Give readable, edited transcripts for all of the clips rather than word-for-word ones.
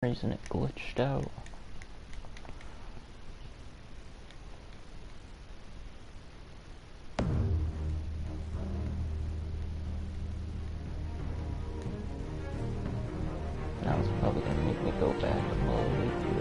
reason it glitched out. Now it's probably gonna make me go back all the way through.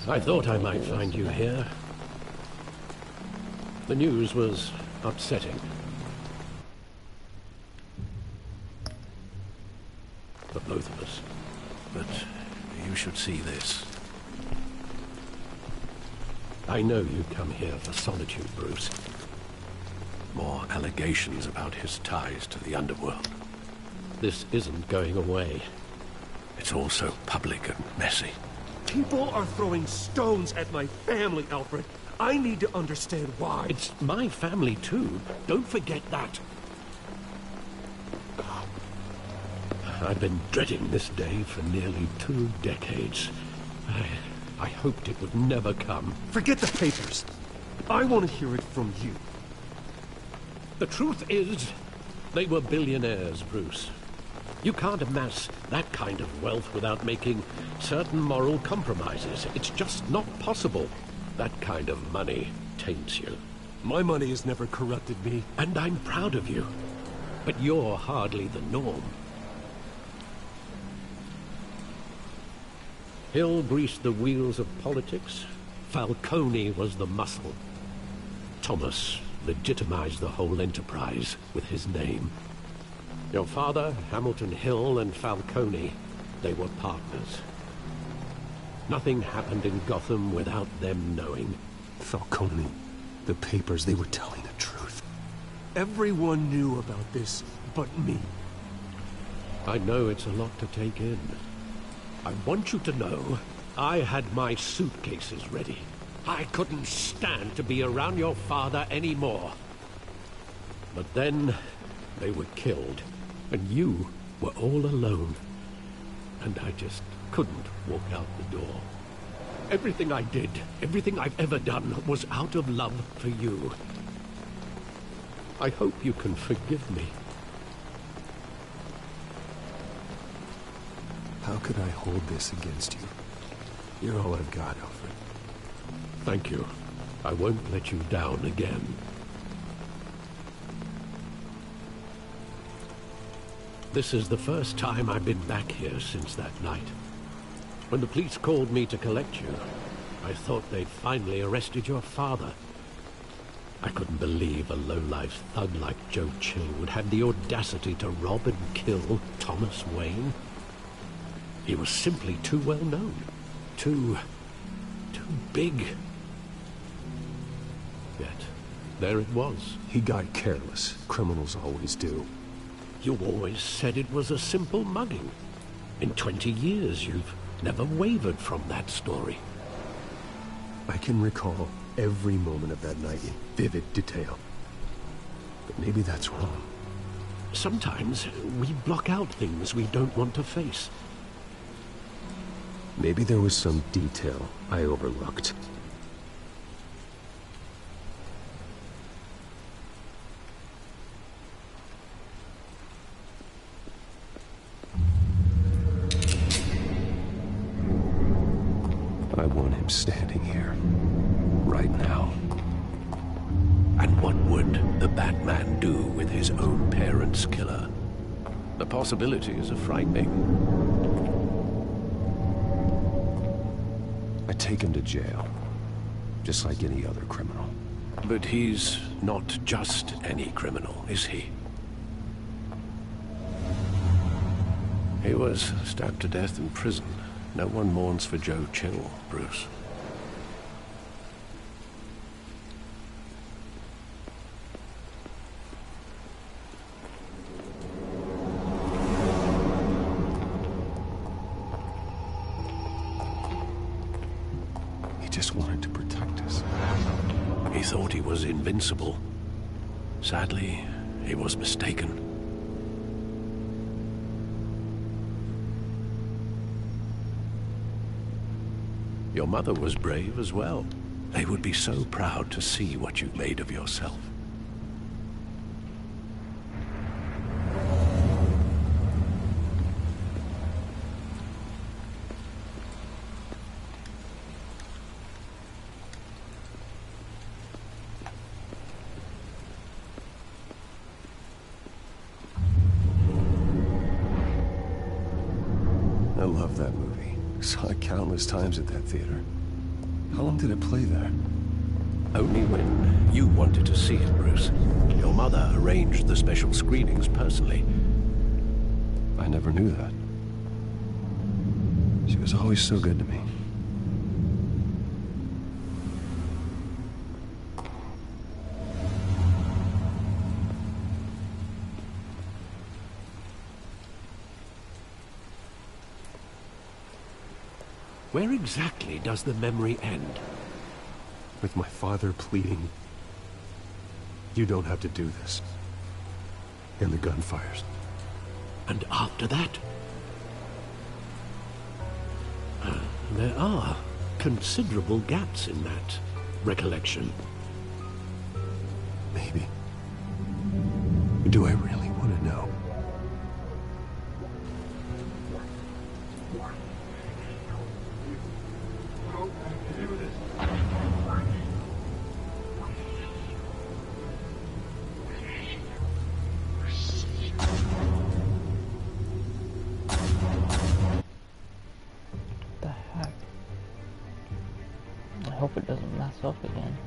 I thought I might find you here. The news was upsetting. For both of us. But you should see this. I know you come here for solitude, Bruce. More allegations about his ties to the underworld. This isn't going away. It's all so public and messy. People are throwing stones at my family, Alfred. I need to understand why. It's my family, too. Don't forget that. I've been dreading this day for nearly 2 decades. I hoped it would never come. Forget the papers. I want to hear it from you. The truth is, they were billionaires, Bruce. You can't amass that kind of wealth without making certain moral compromises. It's just not possible. That kind of money taints you. My money has never corrupted me. And I'm proud of you. But you're hardly the norm. Hill greased the wheels of politics. Falcone was the muscle. Thomas legitimized the whole enterprise with his name. Your father, Hamilton Hill, and Falcone, they were partners. Nothing happened in Gotham without them knowing. Falcone, the papers, they were telling the truth. Everyone knew about this but me. I know it's a lot to take in. I want you to know, I had my suitcases ready. I couldn't stand to be around your father anymore. But then, they were killed. And you were all alone. And I just couldn't walk out the door. Everything I did, everything I've ever done, was out of love for you. I hope you can forgive me. How could I hold this against you? You're all I've got, Alfred. Thank you. I won't let you down again. This is the first time I've been back here since that night. When the police called me to collect you, I thought they'd finally arrested your father. I couldn't believe a low-life thug like Joe Chill would have the audacity to rob and kill Thomas Wayne. He was simply too well known. Too big. Yet, there it was. He got careless. Criminals always do. You always said it was a simple mugging. In 20 years, you've never wavered from that story. I can recall every moment of that night in vivid detail. But maybe that's wrong. Sometimes we block out things we don't want to face. Maybe there was some detail I overlooked. I'm standing here, right now. And what would the Batman do with his own parents' killer? The possibilities are frightening. I take him to jail, just like any other criminal. But he's not just any criminal, is he? He was stabbed to death in prison. No one mourns for Joe Chill, Bruce. He just wanted to protect us. He thought he was invincible. Sadly, he was mistaken. Your mother was brave as well. They would be so proud to see what you made of yourself. I love that movie. Saw it countless times at that theater. How long did it play there? Only when you wanted to see it, Bruce. Your mother arranged the special screenings personally. I never knew that. She was always so good to me. Where exactly does the memory end? With my father pleading, "You don't have to do this." And the gun fires. And after that? There are considerable gaps in that recollection. Maybe. Do I really want to know? The heck? I hope it doesn't mess up again.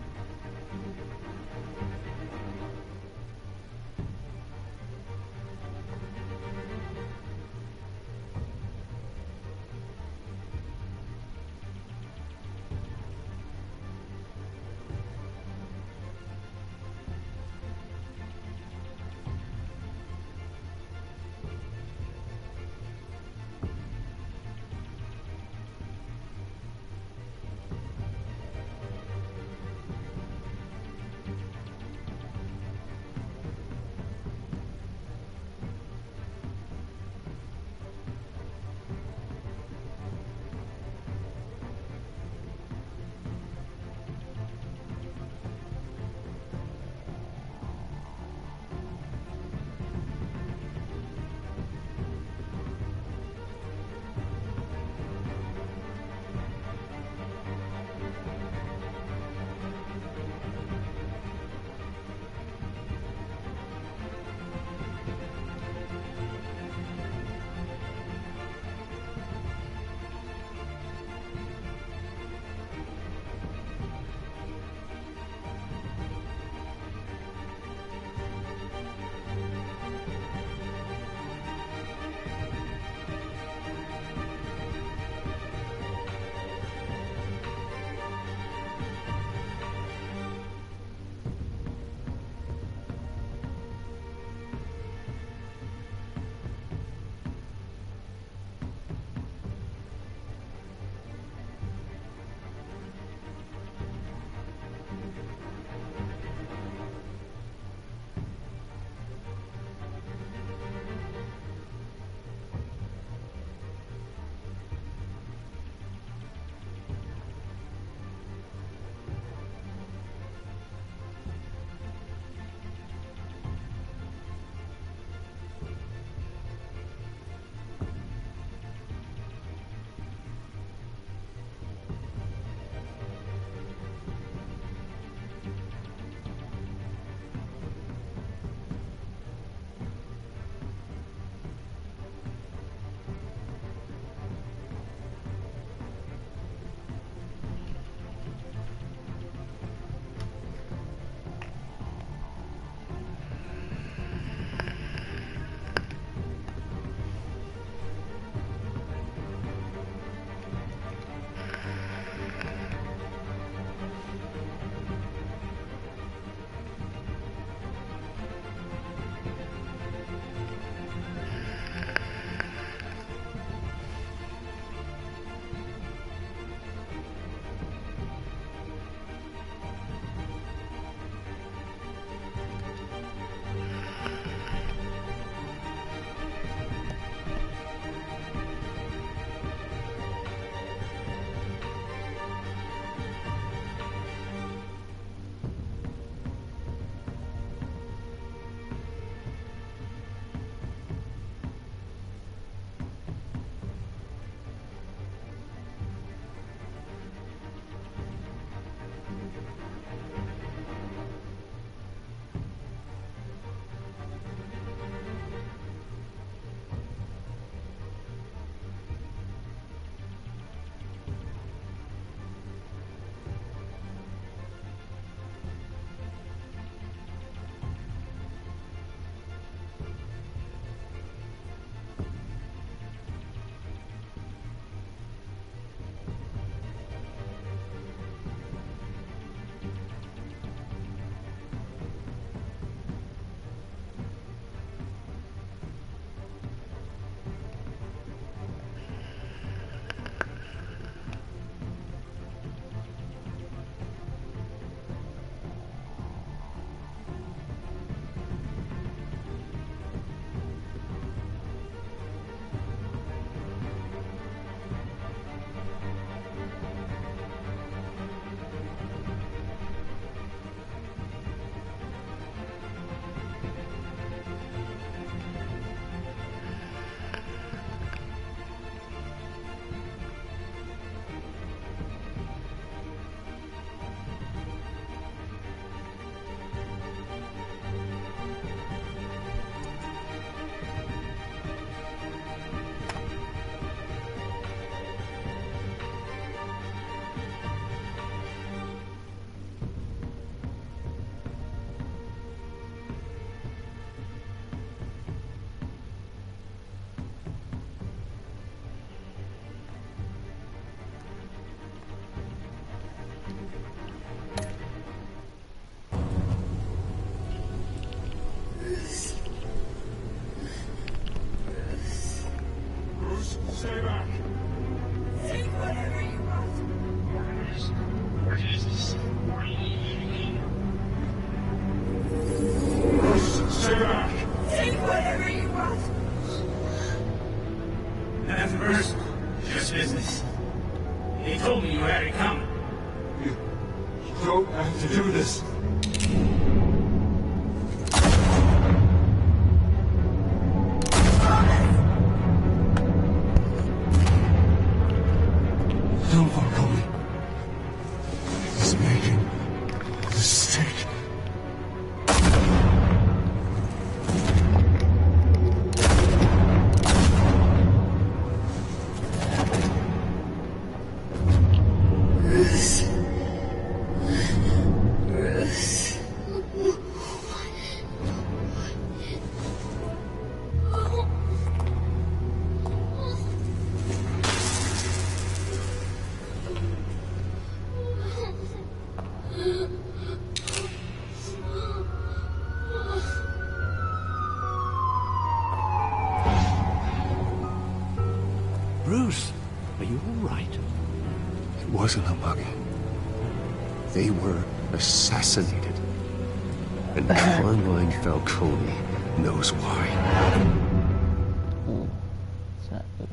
Bruce. Just business. He told me you had it coming. You don't have to do this. Don't follow me. He's making a mistake. Bruce, are you all right? It wasn't a bug. They were assassinated. And Carmine Falcone knows why. Ooh, what's that? Ooh.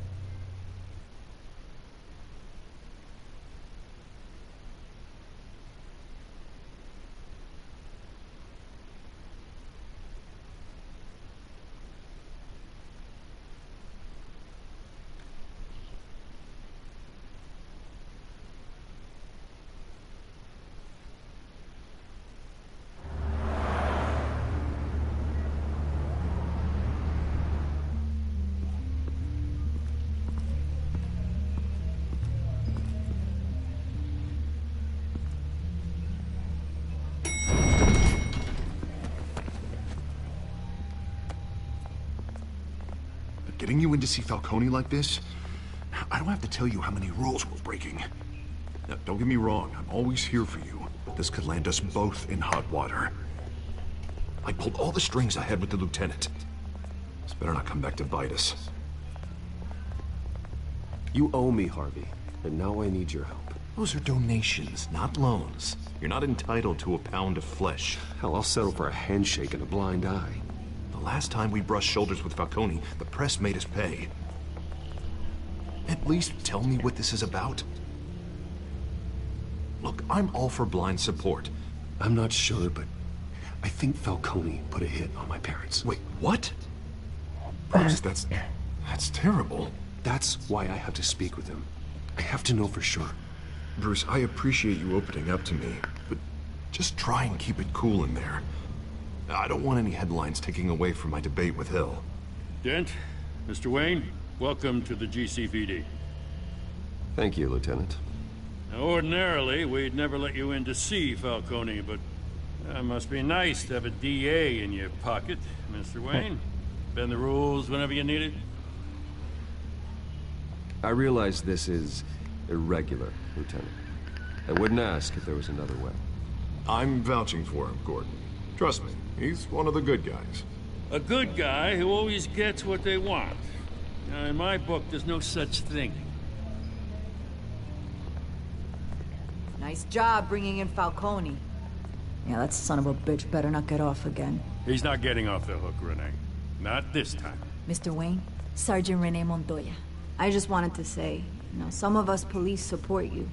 Getting you in to see Falcone like this? I don't have to tell you how many rules we're breaking. Now, don't get me wrong, I'm always here for you, but this could land us both in hot water. I pulled all the strings I had with the lieutenant. This better not come back to bite us. You owe me, Harvey, and now I need your help. Those are donations, not loans. You're not entitled to a pound of flesh. Hell, I'll settle for a handshake and a blind eye. The last time we brushed shoulders with Falcone, the press made us pay. At least tell me what this is about. Look, I'm all for blind support. I'm not sure, but I think Falcone put a hit on my parents. Wait, what? Bruce, that's terrible. That's why I have to speak with him. I have to know for sure. Bruce, I appreciate you opening up to me, but just try and keep it cool in there. I don't want any headlines taking away from my debate with Hill. Dent, Mr. Wayne, welcome to the GCPD. Thank you, Lieutenant. Now, ordinarily, we'd never let you in to see Falcone, but it must be nice to have a DA in your pocket, Mr. Wayne. Bend the rules whenever you need it. I realize this is irregular, Lieutenant. I wouldn't ask if there was another way. I'm vouching for him, Gordon. Trust me, he's one of the good guys. A good guy who always gets what they want. Now, in my book, there's no such thing. Nice job bringing in Falcone. Yeah, that son of a bitch better not get off again. He's not getting off the hook, Renee. Not this time. Mr. Wayne, Sergeant Renee Montoya. I just wanted to say, some of us police support you,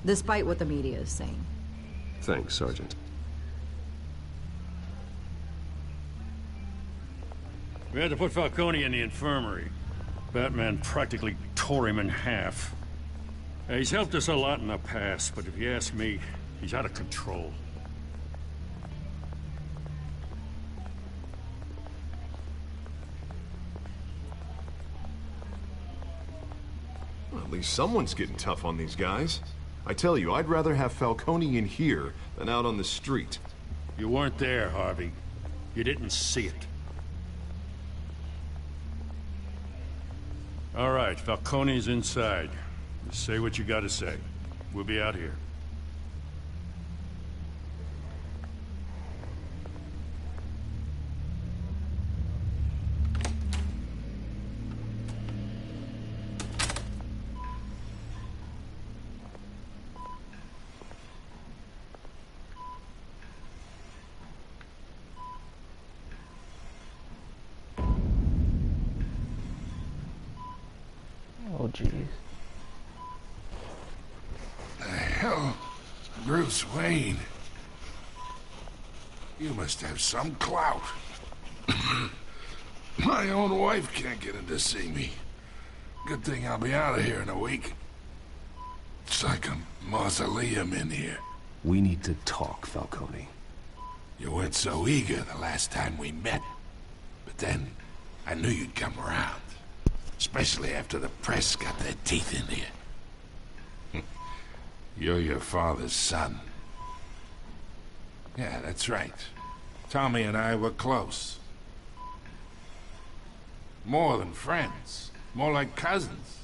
despite what the media is saying. Thanks, Sergeant. We had to put Falcone in the infirmary. Batman practically tore him in half. He's helped us a lot in the past, but if you ask me, he's out of control. Well, at least someone's getting tough on these guys. I tell you, I'd rather have Falcone in here than out on the street. You weren't there, Harvey. You didn't see it. All right, Falcone's inside. Just say what you gotta say. We'll be out here. jeez. The hell? Bruce Wayne? You must have some clout. My own wife can't get in to see me. Good thing I'll be out of here in a week. It's like a mausoleum in here. We need to talk, Falcone. You weren't so eager the last time we met. But then, I knew you'd come around. Especially after the press got their teeth into you. You're your father's son. Yeah, that's right. Tommy and I were close. More than friends. More like cousins.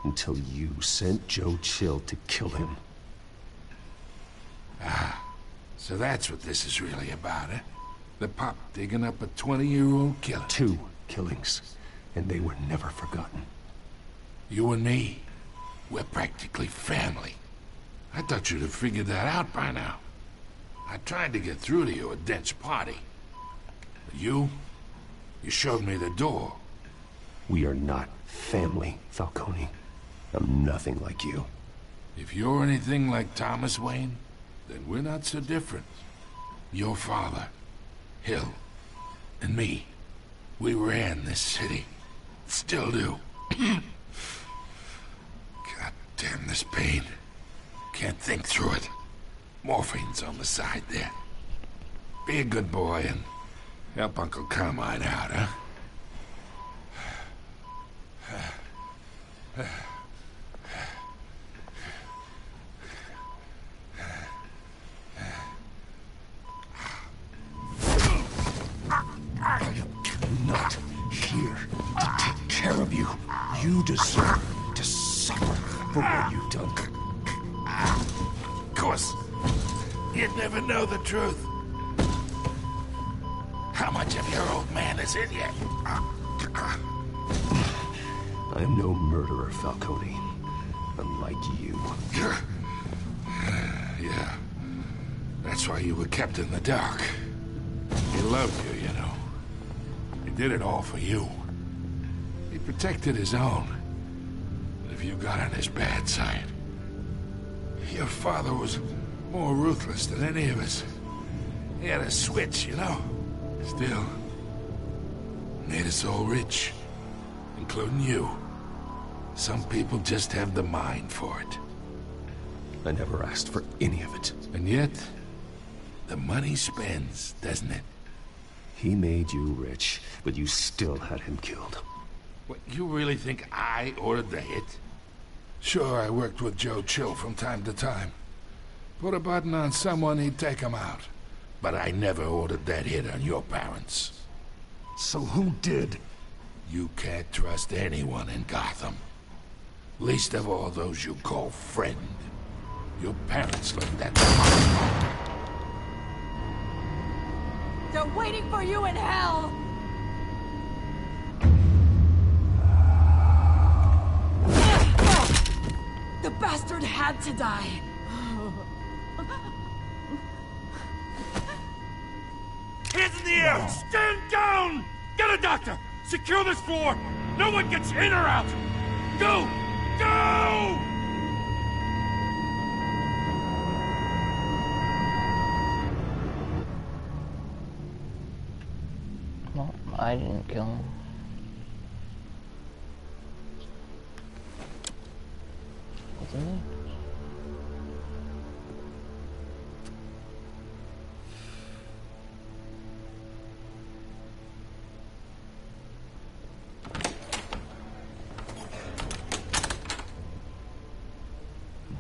Until you sent Joe Chill to kill him. Ah, so that's what this is really about, eh? The pup digging up a 20-year-old killer. 2 killings, and they were never forgotten. You and me, we're practically family. I thought you'd have figured that out by now. I tried to get through to you at Dent's party. But you showed me the door. We are not family, Falcone. I'm nothing like you. If you're anything like Thomas Wayne, then we're not so different. Your father, Hill, and me, we ran this city. Still do. God damn this pain. Can't think through it. Morphine's on the side there. Be a good boy and help Uncle Carmine out, huh? I'm not here to take care of you. You deserve to suffer for what you've done. Of course. You'd never know the truth. How much of your old man is in you? I am no murderer, Falcone. Unlike you. Yeah. That's why you were kept in the dark. He loved you, you know. He did it all for you. He protected his own. But if you got on his bad side... Your father was more ruthless than any of us. He had a switch, you know. Still, made us all rich. Including you. Some people just have the mind for it. I never asked for any of it. And yet, the money spends, doesn't it? He made you rich, but you still had him killed. What, you really think I ordered the hit? Sure, I worked with Joe Chill from time to time. Put a button on someone, he'd take him out. But I never ordered that hit on your parents. So who did? You can't trust anyone in Gotham. Least of all those you call friend. Your parents left that... They're waiting for you in hell! The bastard had to die. Hands in the air! Stand down! Get a doctor! Secure this floor! No one gets in or out! Go! Go! No, I didn't kill him. Wasn't it?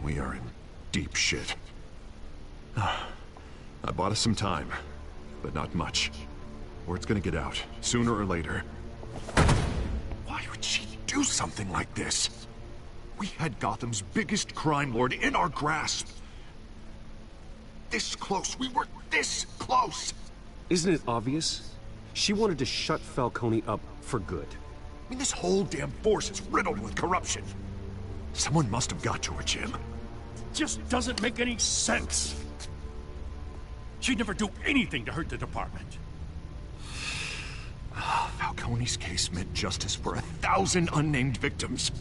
We are in deep shit. I bought us some time, but not much. Word's gonna get out, sooner or later. Why would she do something like this? We had Gotham's biggest crime lord in our grasp. This close, we were this close! Isn't it obvious? She wanted to shut Falcone up for good. I mean, this whole damn force is riddled with corruption. Someone must have got to her, Jim. Just doesn't make any sense. She'd never do anything to hurt the department. Falcone's case meant justice for 1,000 unnamed victims.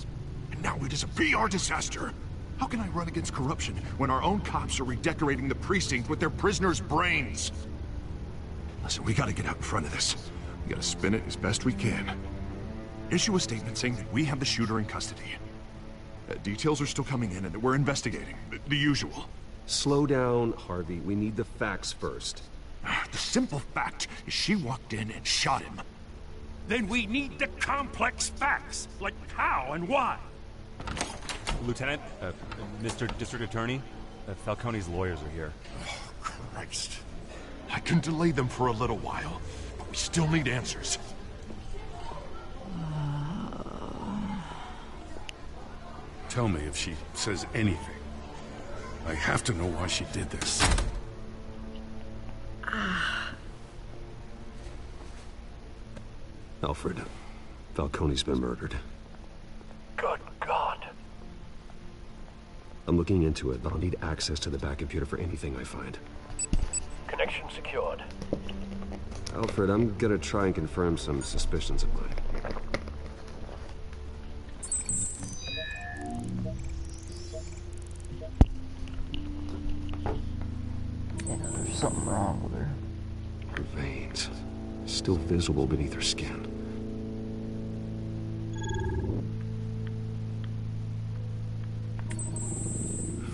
now. It is a PR disaster. How can I run against corruption when our own cops are redecorating the precinct with their prisoners' brains? Listen, we gotta get out in front of this. We gotta spin it as best we can. Issue a statement saying that we have the shooter in custody. Details are still coming in and that we're investigating. The usual. Slow down, Harvey. We need the facts first. The simple fact is she walked in and shot him. Then we need the complex facts, like how and why. Lieutenant, Mr. District Attorney, Falcone's lawyers are here. Oh, Christ. I can delay them for a little while, but we still need answers. Tell me if she says anything. I have to know why she did this. Alfred, Falcone's been murdered. Good God. I'm looking into it, but I'll need access to the back computer for anything I find. Connection secured. Alfred, I'm gonna try and confirm some suspicions of mine. Yeah, there's something wrong with her. Her veins, still visible beneath her skin.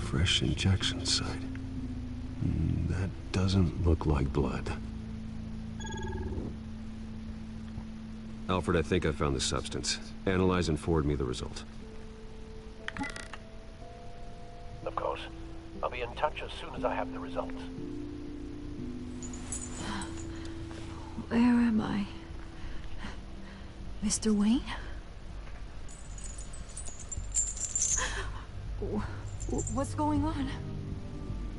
Fresh injection site. That doesn't look like blood. Alfred, I think I found the substance. Analyze and forward me the result. Of course. I'll be in touch as soon as I have the results. Where am I? Mr. Wayne? What's going on?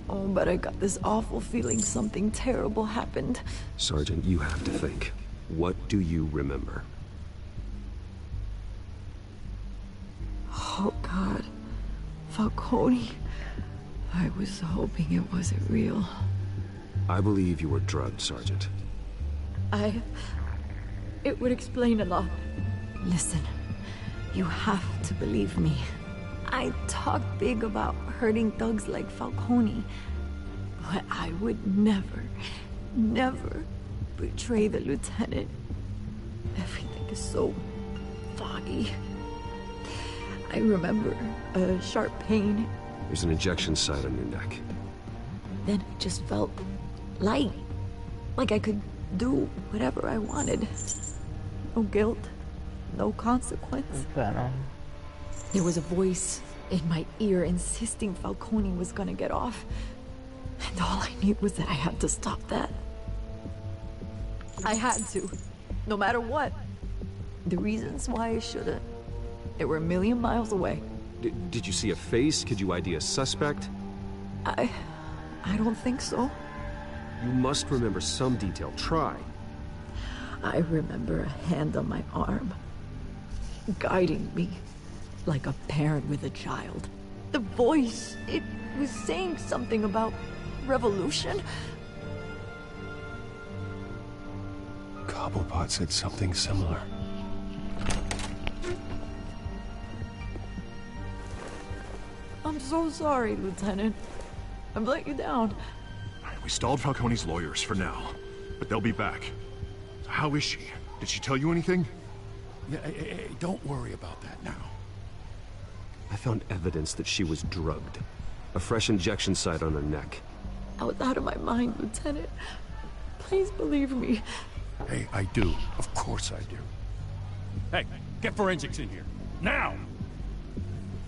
Oh, but I got this awful feeling something terrible happened. Sergeant, you have to think. What do you remember? Oh, God. Falcone. I was hoping it wasn't real. I believe you were drugged, Sergeant. It would explain a lot. Listen, you have to believe me. I talk big about hurting thugs like Falcone, but I would never, never betray the lieutenant. Everything is so foggy. I remember a sharp pain. There's an injection site on your neck. Then I just felt light, like I could do whatever I wanted. No guilt, no consequence. Venom. There was a voice in my ear insisting Falcone was gonna get off. And all I knew was that I had to stop that. I had to, no matter what. The reasons why I shouldn't, they were a million miles away. Did you see a face? Could you ID a suspect? I don't think so. You must remember some detail. Try. I remember a hand on my arm, guiding me like a parent with a child. The voice, it was saying something about revolution. Cobblepot said something similar. I'm so sorry, Lieutenant. I've let you down. We stalled Falcone's lawyers for now, but they'll be back. How is she? Did she tell you anything? Yeah, hey, don't worry about that now. I found evidence that she was drugged. A fresh injection site on her neck. I was out of my mind, Lieutenant. Please believe me. Hey, I do. Of course I do. Hey, get forensics in here. Now!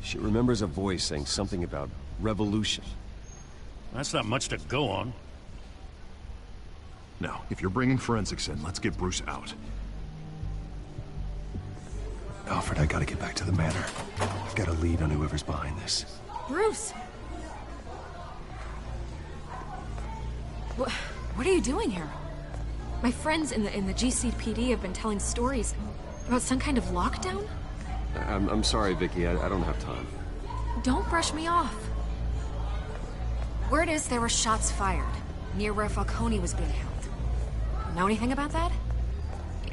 She remembers a voice saying something about revolution. That's not much to go on. Now, if you're bringing forensics in, let's get Bruce out. Alfred, I gotta get back to the manor. I've got a lead on whoever's behind this. Bruce! What are you doing here? My friends in the GCPD have been telling stories about some kind of lockdown? I'm sorry, Vicky. I don't have time. Don't brush me off. Word is there were shots fired near where Falcone was being held. Know anything about that?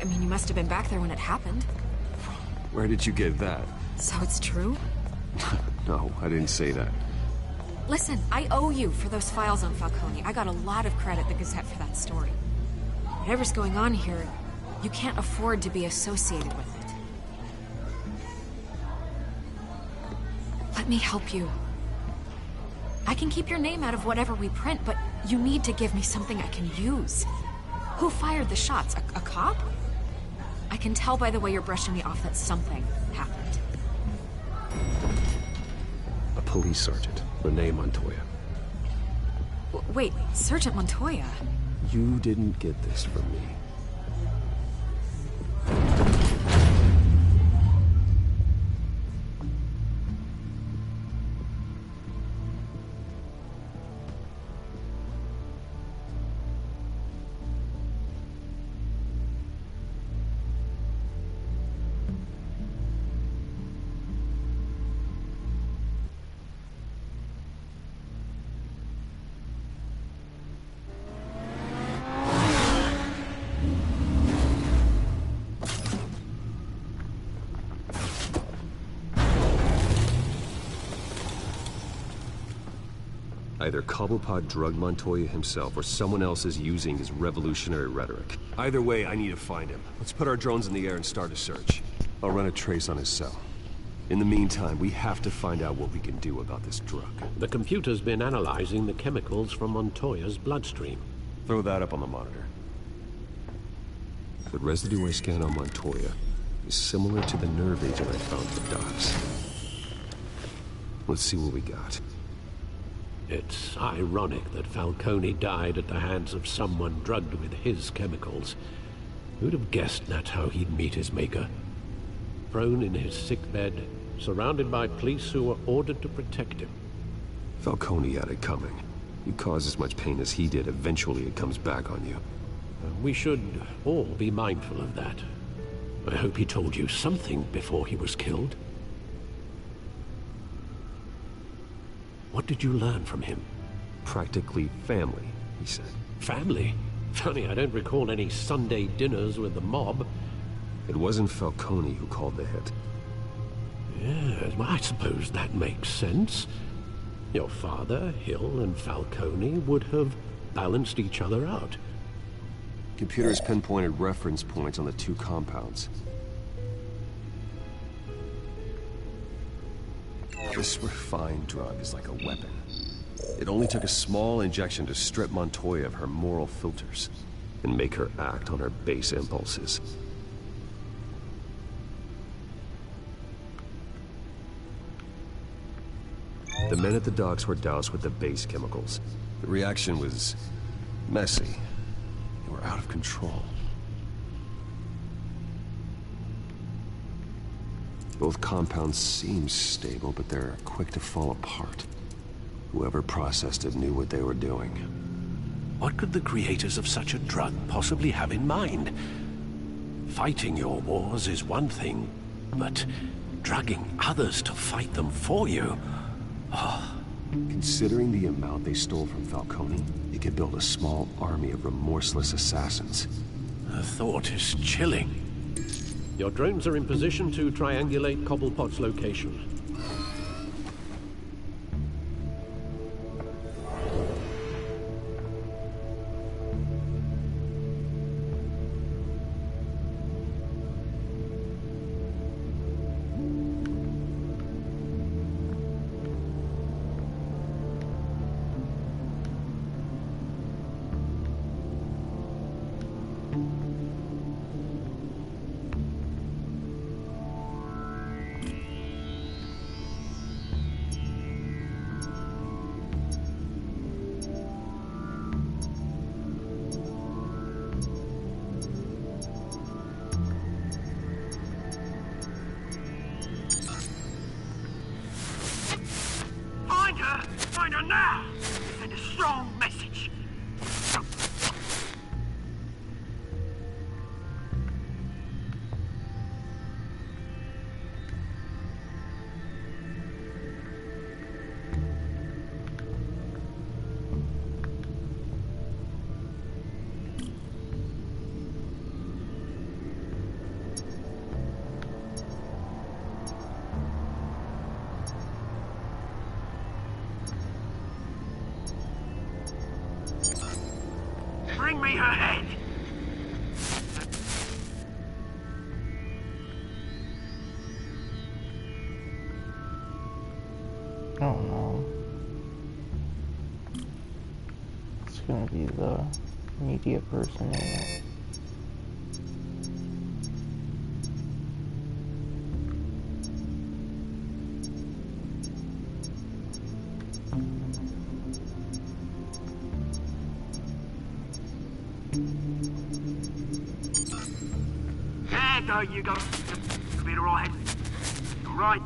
I mean, you must have been back there when it happened. Where did you get that? So it's true? No, I didn't say that. Listen, I owe you for those files on Falcone. I got a lot of credit at the Gazette for that story. Whatever's going on here, you can't afford to be associated with it. Let me help you. I can keep your name out of whatever we print, but you need to give me something I can use. Who fired the shots? A cop? I can tell by the way you're brushing me off that something happened. A police sergeant, Renee Montoya. Wait, Sergeant Montoya? You didn't get this from me. Either Cobblepot drugged Montoya himself, or someone else is using his revolutionary rhetoric. Either way, I need to find him. Let's put our drones in the air and start a search. I'll run a trace on his cell. In the meantime, we have to find out what we can do about this drug. The computer's been analyzing the chemicals from Montoya's bloodstream. Throw that up on the monitor. The residue I scan on Montoya is similar to the nerve agent I found for Docs. Let's see what we got. It's ironic that Falcone died at the hands of someone drugged with his chemicals. Who'd have guessed that's how he'd meet his maker? Prone in his sickbed, surrounded by police who were ordered to protect him. Falcone had it coming. You cause as much pain as he did, eventually it comes back on you. We should all be mindful of that. I hope he told you something before he was killed. What did you learn from him? Practically family, he said. Family? Funny, I don't recall any Sunday dinners with the mob. It wasn't Falcone who called the hit. Yes, well, I suppose that makes sense. Your father, Hill, and Falcone would have balanced each other out. Computers pinpointed reference points on the two compounds. This refined drug is like a weapon. It only took a small injection to strip Montoya of her moral filters and make her act on her base impulses. The men at the docks were doused with the base chemicals. The reaction was messy. They were out of control. Both compounds seem stable, but they're quick to fall apart. Whoever processed it knew what they were doing. What could the creators of such a drug possibly have in mind? Fighting your wars is one thing, but drugging others to fight them for you? Oh. Considering the amount they stole from Falcone, you could build a small army of remorseless assassins. The thought is chilling. Your drones are in position to triangulate Cobblepot's location. Find her now! Send a strong message! me her head! Oh no. It's gonna be the media person, isn't it? Yeah, there you go. You'll be alright. Alright.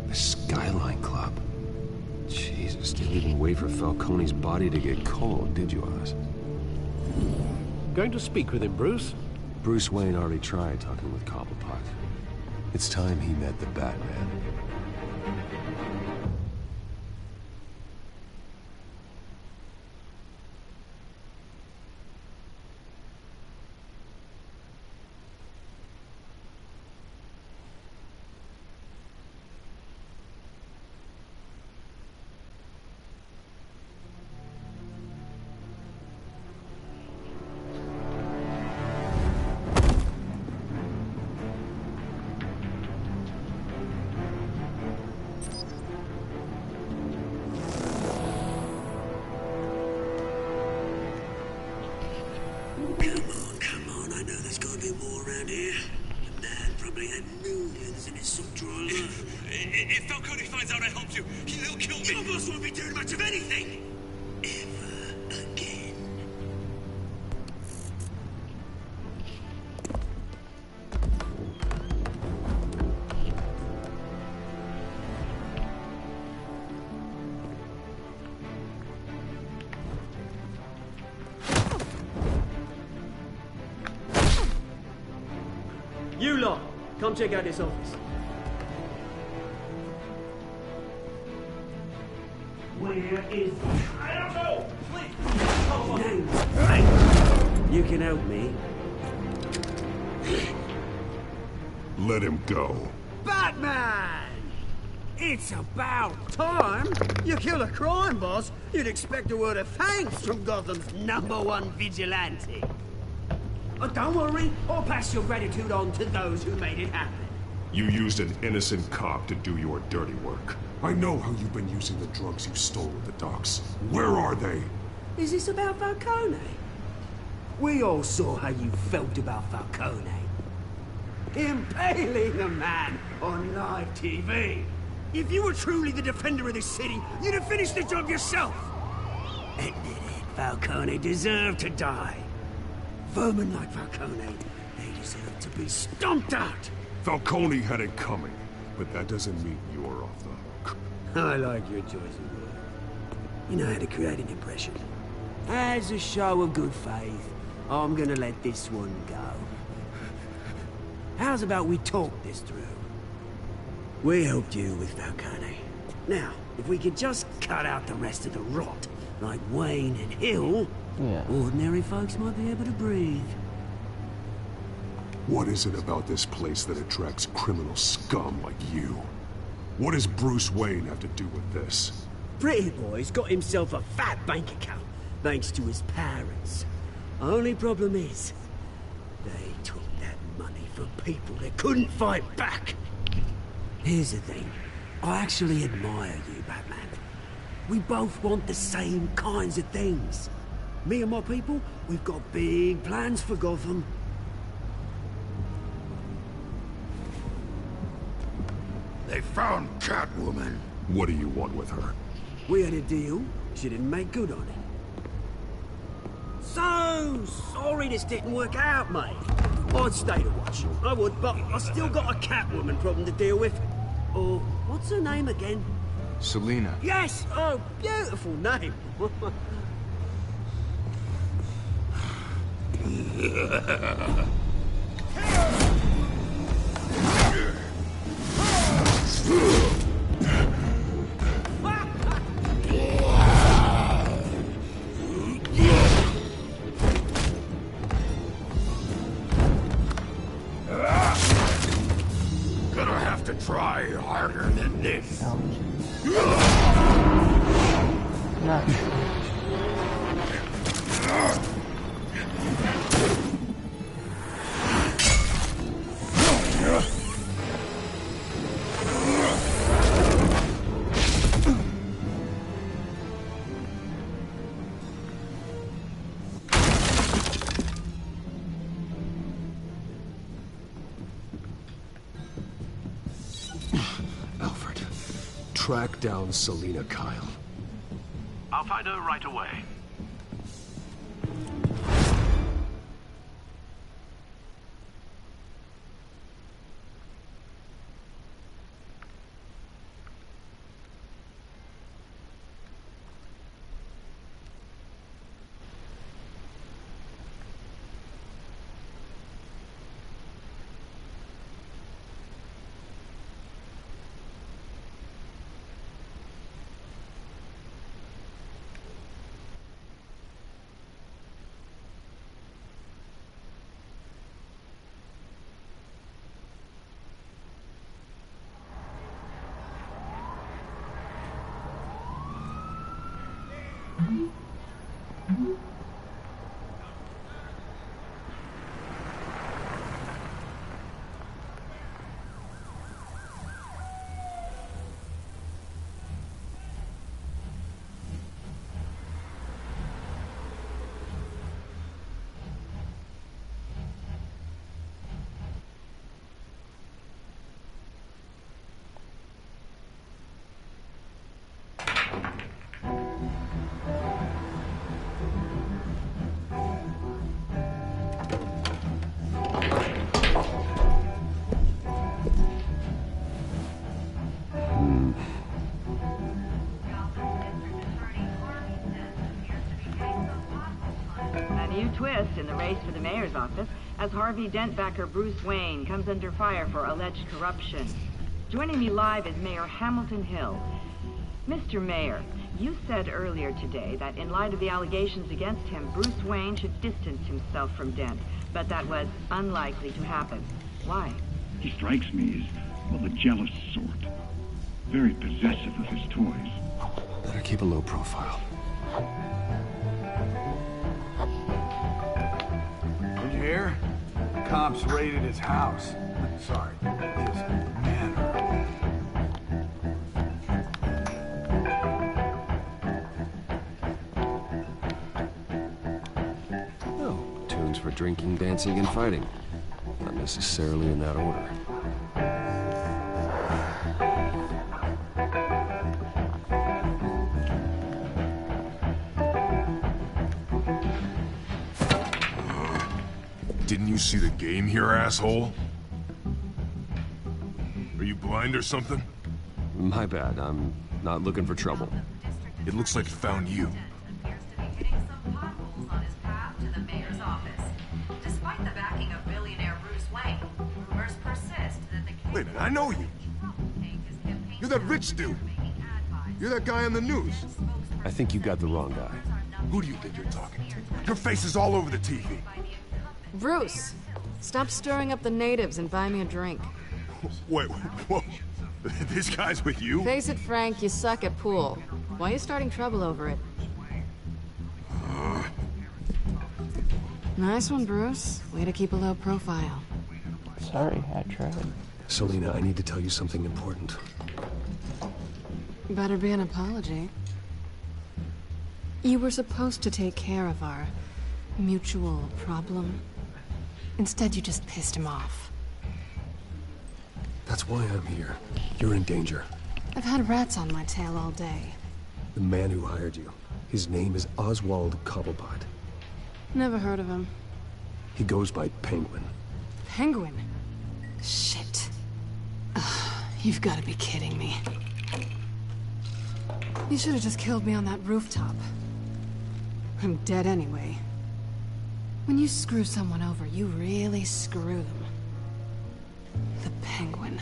The Skyline Club. Jesus, didn't even wait for Falcone's body to get cold, did you, Oz? Going to speak with him, Bruce? Bruce Wayne already tried talking with Cobblepot. It's time he met the Batman. Come on, I know there's gotta be more around here. The man probably had millions in his soft drawer alone. If Falcone finds out I helped you, he'll kill me. Your boss won't be doing much of anything! Ever again. You lot, come check out this office. Where is... I don't know! You can help me. Let him go. Batman! It's about time! You kill a crime boss, you'd expect a word of thanks from Gotham's #1 vigilante. Oh, don't worry, I'll pass your gratitude on to those who made it happen. You used an innocent cop to do your dirty work. I know how you've been using the drugs you stole at the docks. Where are they? Is this about Falcone? We all saw how you felt about Falcone. Impaling a man on live TV. If you were truly the defender of this city, you'd have finished the job yourself. Admit it, Falcone deserved to die. Vermin like Falcone, they deserve to be stomped out. Falcone had it coming, but that doesn't mean you're off the hook. I like your choice of word. You know how to create an impression. As a show of good faith, I'm gonna let this one go. How's about we talk this through? We helped you with Falcone. Now, if we could just cut out the rest of the rot, like Wayne and Hill, ordinary folks might be able to breathe. What is it about this place that attracts criminal scum like you? What does Bruce Wayne have to do with this? Pretty Boy's got himself a fat bank account, thanks to his parents. Only problem is, they took that money from people that couldn't fight back. Here's the thing. I actually admire you, Batman. We both want the same kinds of things. Me and my people, we've got big plans for Gotham. They found Catwoman. What do you want with her? We had a deal. She didn't make good on it. So sorry this didn't work out, mate. I'd stay to watch. I would, but I still got a Catwoman problem to deal with. Or, what's her name again? Selina. Yes! Oh, beautiful name. have to try harder than this. Not Alfred, track down Selina Kyle. I'll find her right away. Twist in the race for the mayor's office as Harvey Dent-backer Bruce Wayne comes under fire for alleged corruption. Joining me live is Mayor Hamilton Hill. Mr. Mayor, you said earlier today that in light of the allegations against him, Bruce Wayne should distance himself from Dent, but that was unlikely to happen. Why? He strikes me as, well, the jealous sort. Very possessive of his toys. Better keep a low profile. Here, cops raided his house. Sorry, his manor. Oh, tunes for drinking, dancing, and fighting. Not necessarily in that order. Didn't you see the game here, asshole? Are you blind or something? My bad, I'm not looking for trouble. It looks like it found you. Wait a minute, I know you. You're that rich dude. You're that guy on the news. I think you got the wrong guy. Who do you think you're talking to? Your face is all over the TV. Bruce, stop stirring up the natives and buy me a drink. Wait, whoa. This guy's with you? Face it, Frank, you suck at pool. Why are you starting trouble over it? Nice one, Bruce. Way to keep a low profile. sorry, I tried. Selina, I need to tell you something important. Better be an apology. You were supposed to take care of our mutual problem. Instead, you just pissed him off. That's why I'm here. You're in danger. I've had rats on my tail all day. The man who hired you, his name is Oswald Cobblepot. Never heard of him. He goes by Penguin. Penguin? Shit. Ugh, you've got to be kidding me. You should have just killed me on that rooftop. I'm dead anyway. When you screw someone over, you really screw them. The Penguin.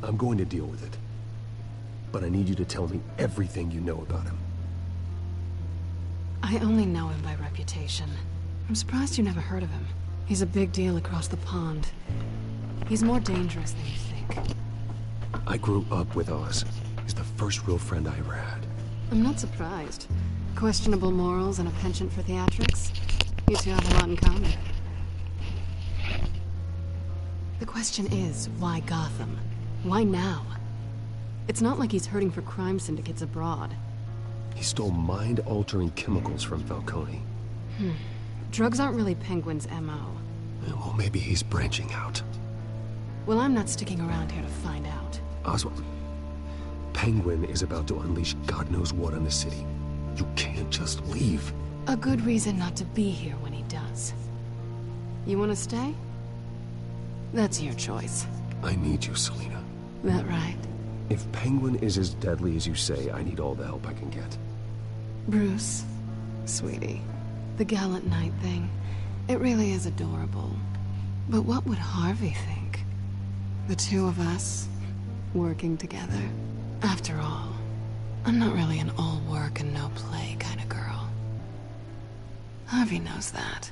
I'm going to deal with it. But I need you to tell me everything you know about him. I only know him by reputation. I'm surprised you never heard of him. He's a big deal across the pond. He's more dangerous than you think. I grew up with Oz. He's the first real friend I ever had. I'm not surprised. Questionable morals and a penchant for theatrics. You two have a lot in common. The question is, why Gotham? Why now? It's not like he's hurting for crime syndicates abroad. He stole mind-altering chemicals from Falcone. Drugs aren't really Penguin's MO. Well, maybe he's branching out. Well, I'm not sticking around here to find out. Oswald, Penguin is about to unleash God knows what on the city. You can't just leave. A good reason not to be here when he does. You want to stay? That's your choice. I need you, Selina. That right? If Penguin is as deadly as you say, I need all the help I can get. Bruce, sweetie, the gallant knight thing, it really is adorable. But what would Harvey think? The two of us, working together. After all, I'm not really an all work and no play kind of girl. Harvey knows that.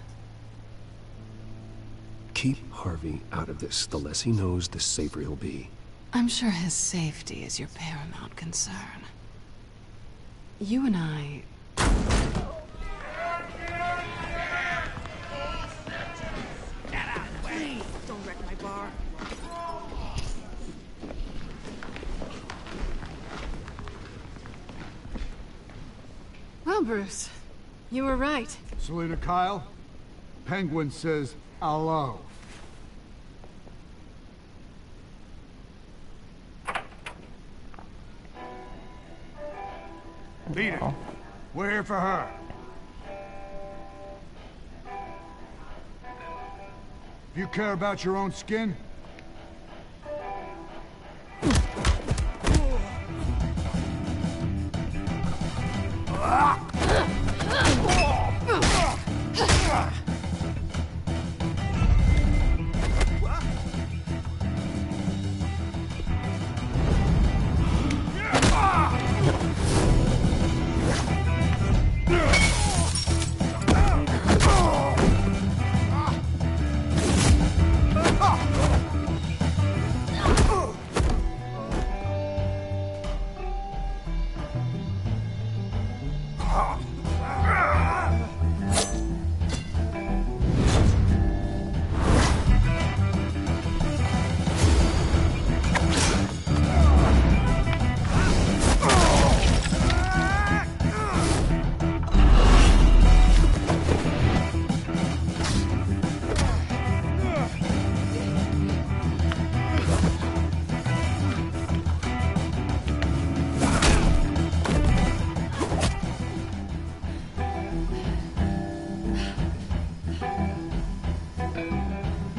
Keep Harvey out of this. The less he knows, the safer he'll be. I'm sure his safety is your paramount concern. You and I... Get out of the way! Don't wreck my bar. Well, Bruce, you were right. Selina Kyle, Penguin says hello. Beat it. We're here for her. If you care about your own skin,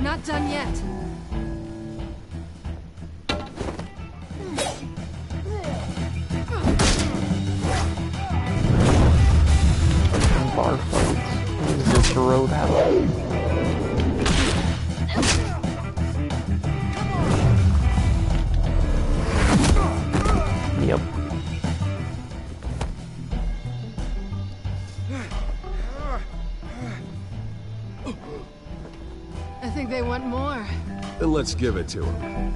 not done yet. Bar fights. Is this a roadhouse? Yep. I think they want more. Then let's give it to him.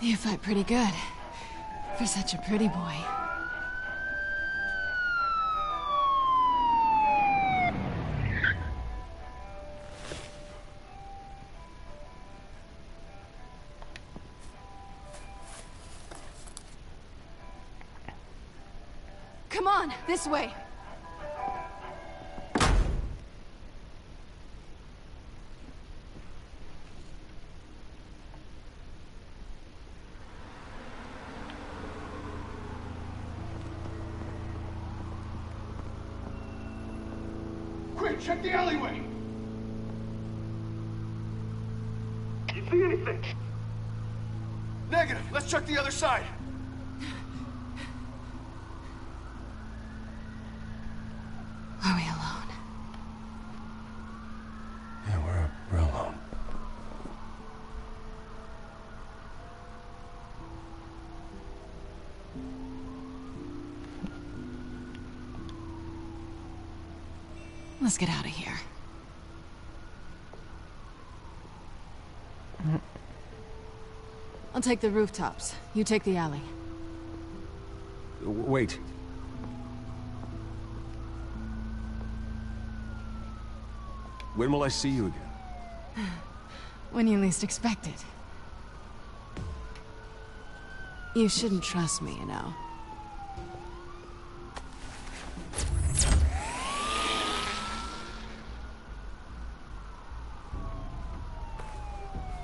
You fight pretty good. For such a pretty boy. Come on, this way. Check the alleyway! You see anything? Negative. Let's check the other side. Are we alone? Yeah, we're alone. Let's get out of here. I'll take the rooftops. You take the alley. Wait. When will I see you again? When you least expect it. You shouldn't trust me, you know.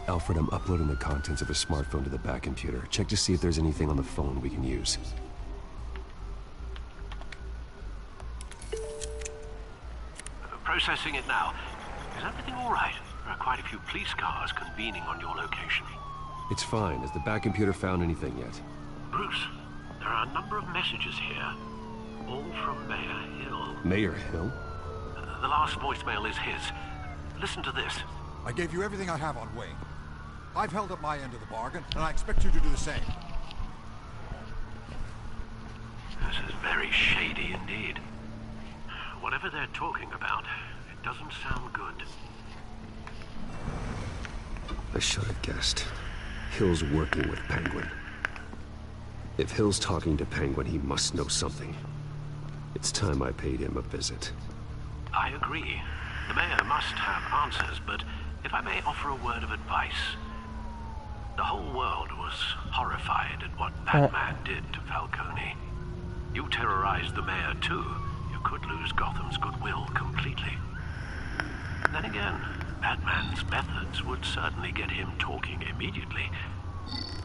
Alfred, I'm uploading the contents of his smartphone to the back computer. Check to see if there's anything on the phone we can use. Processing it now. Is everything all right? There are quite a few police cars convening on your location. It's fine. Has the back computer found anything yet? Bruce, there are a number of messages here, all from Mayor Hill. Mayor Hill? The last voicemail is his. Listen to this. I gave you everything I have on Wayne. I've held up my end of the bargain, and I expect you to do the same. This is very shady indeed. Whatever they're talking about, it doesn't sound good. I should have guessed. Hill's working with Penguin. If Hill's talking to Penguin, he must know something. It's time I paid him a visit. I agree. The mayor must have answers, but if I may offer a word of advice. The whole world was horrified at what Batman did to Falcone. You terrorized the mayor too. You could lose Gotham's goodwill completely. Then again, Batman's methods would certainly get him talking immediately.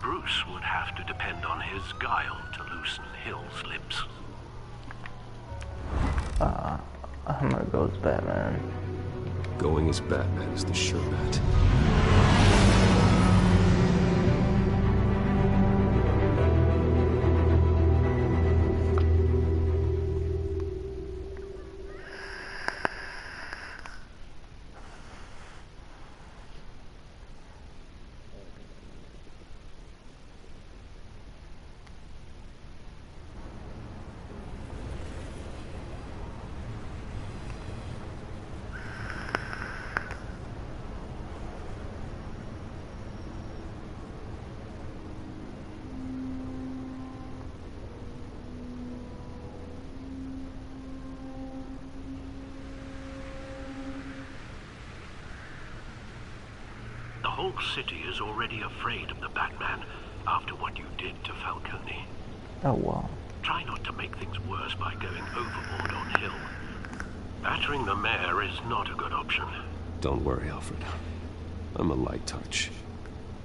Bruce would have to depend on his guile to loosen Hill's lips. I'm gonna go as Batman. Going as Batman is the sure bet. The whole city is already afraid of the Batman after what you did to Falcone. Oh, wow. Try not to make things worse by going overboard on Hill. Battering the mayor is not a good option. Don't worry, Alfred. I'm a light touch.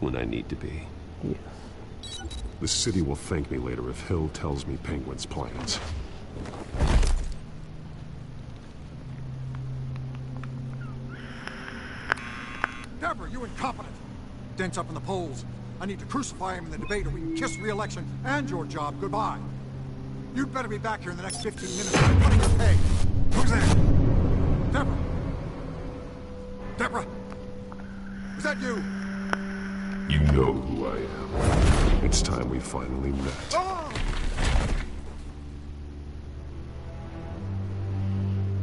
When I need to be. Yes. The city will thank me later if Hill tells me Penguin's plans. Deborah, you incompetent! Dent's up in the polls. I need to crucify him in the debate or we can kiss re-election and your job goodbye. You'd better be back here in the next 15 minutes or I'm cutting your pay. Who's there? Deborah? Deborah? Is that you? You know who I am. It's time we finally met. Oh!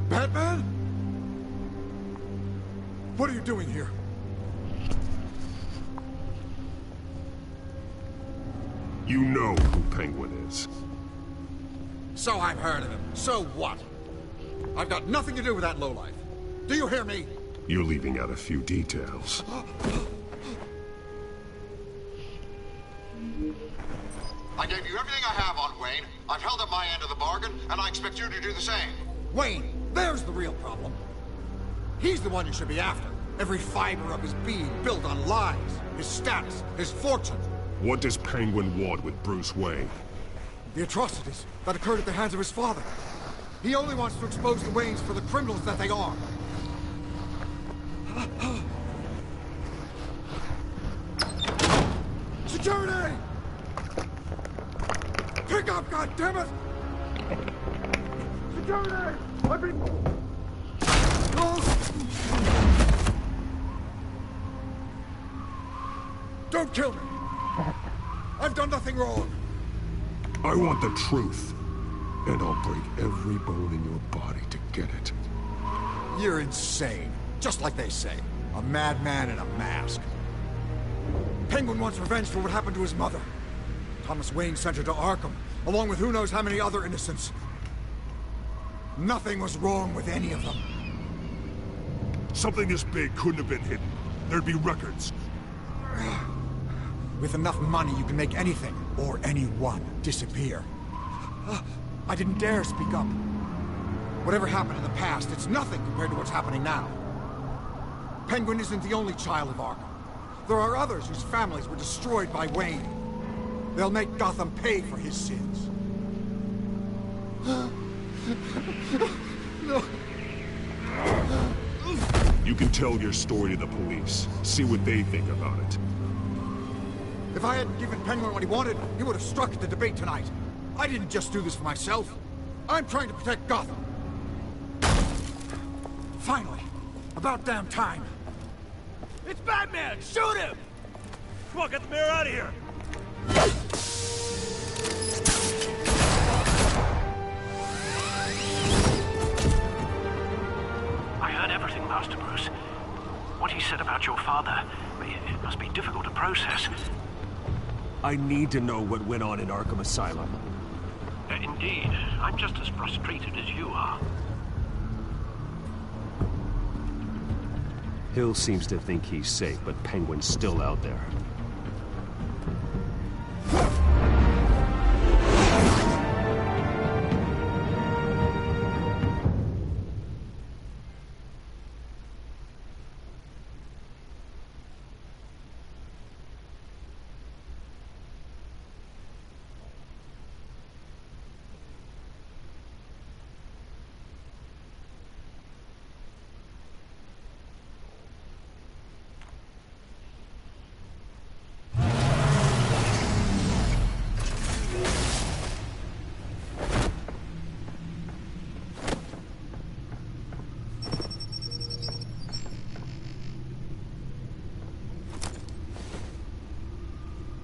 Batman? What are you doing here? You know who Penguin is. So I've heard of him. So what? I've got nothing to do with that lowlife. Do you hear me? You're leaving out a few details. I gave you everything I have on Wayne. I've held up my end of the bargain, and I expect you to do the same. Wayne, there's the real problem. He's the one you should be after. Every fiber of his being built on lies, his status, his fortune. What does Penguin want with Bruce Wayne? The atrocities that occurred at the hands of his father. He only wants to expose the Waynes for the criminals that they are. Security! Pick up, goddammit! Security! I've been... Don't kill me! I've done nothing wrong! I want the truth. And I'll break every bone in your body to get it. You're insane. Just like they say. A madman in a mask. Penguin wants revenge for what happened to his mother. Thomas Wayne sent her to Arkham, along with who knows how many other innocents. Nothing was wrong with any of them. Something this big couldn't have been hidden. There'd be records. With enough money, you can make anything, or anyone, disappear. I didn't dare speak up. Whatever happened in the past, it's nothing compared to what's happening now. Penguin isn't the only child of Arkham. There are others whose families were destroyed by Wayne. They'll make Gotham pay for his sins. No. You can tell your story to the police. See what they think about it. If I hadn't given Penguin what he wanted, he would have struck at the debate tonight. I didn't just do this for myself. I'm trying to protect Gotham. Finally. About damn time. It's Batman! Shoot him! Come on, get the mayor out of here! I heard everything, Master Bruce. What he said about your father, it must be difficult to process. I need to know what went on in Arkham Asylum. Indeed. I'm just as frustrated as you are. Hill seems to think he's safe, but Penguin's still out there.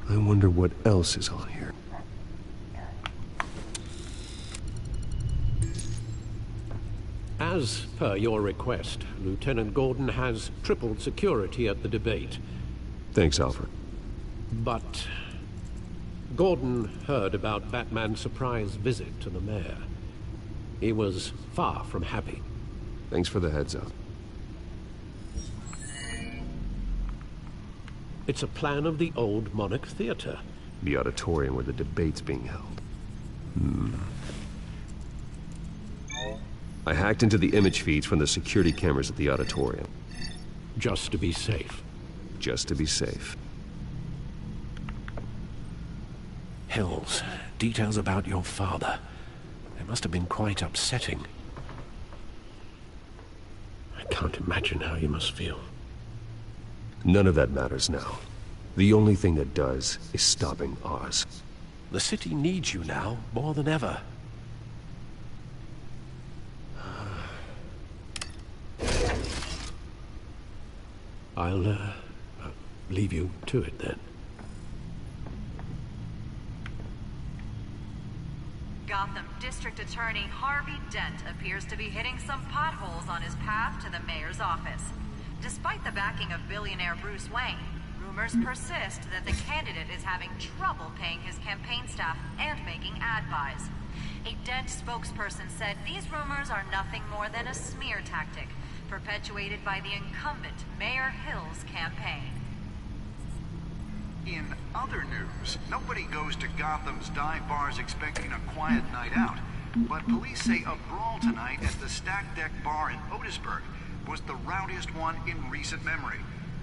I wonder what else is on here. As per your request, Lieutenant Gordon has tripled security at the debate. Thanks, Alfred. But Gordon heard about Batman's surprise visit to the mayor. He was far from happy. Thanks for the heads up. It's a plan of the old Monarch Theater. The auditorium where the debate's being held. I hacked into the image feeds from the security cameras at the auditorium. Just to be safe. Just to be safe. Hills, details about your father. They must have been quite upsetting. I can't imagine how you must feel. None of that matters now. The only thing that does is stopping Oz. The city needs you now, more than ever. I'll leave you to it then. Gotham District Attorney Harvey Dent appears to be hitting some potholes on his path to the mayor's office. Despite the backing of billionaire Bruce Wayne, rumors persist that the candidate is having trouble paying his campaign staff and making ad buys. A Dent spokesperson said these rumors are nothing more than a smear tactic, perpetuated by the incumbent Mayor Hill's campaign. In other news, nobody goes to Gotham's dive bars expecting a quiet night out, but police say a brawl tonight at the Stack Deck Bar in Otisburg was the rowdiest one in recent memory.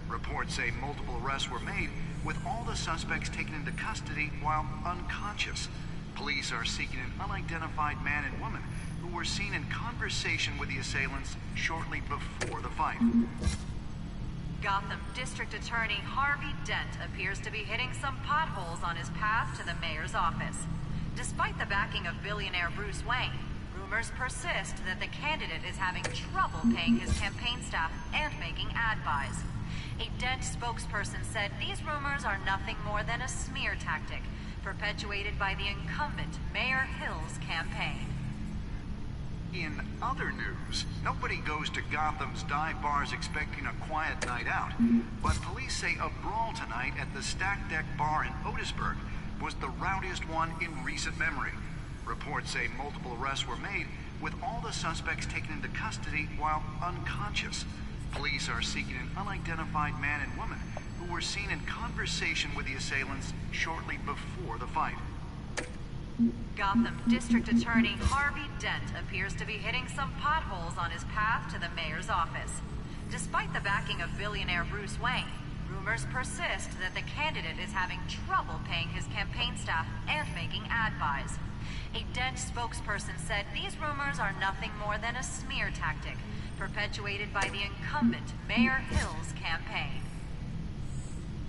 Reports say multiple arrests were made, with all the suspects taken into custody while unconscious. Police are seeking an unidentified man and woman who were seen in conversation with the assailants shortly before the fight. Gotham District Attorney Harvey Dent appears to be hitting some potholes on his path to the mayor's office. Despite the backing of billionaire Bruce Wayne, rumors persist that the candidate is having trouble paying his campaign staff and making ad buys. A Dent spokesperson said these rumors are nothing more than a smear tactic perpetuated by the incumbent Mayor Hill's campaign. In other news, nobody goes to Gotham's dive bars expecting a quiet night out, but police say a brawl tonight at the Stack Deck Bar in Otisburg was the rowdiest one in recent memory. Reports say multiple arrests were made, with all the suspects taken into custody while unconscious. Police are seeking an unidentified man and woman who were seen in conversation with the assailants shortly before the fight. Gotham District Attorney Harvey Dent appears to be hitting some potholes on his path to the mayor's office. Despite the backing of billionaire Bruce Wayne, rumors persist that the candidate is having trouble paying his campaign staff and making ad buys. A Dent spokesperson said these rumors are nothing more than a smear tactic perpetuated by the incumbent Mayor Hill's campaign.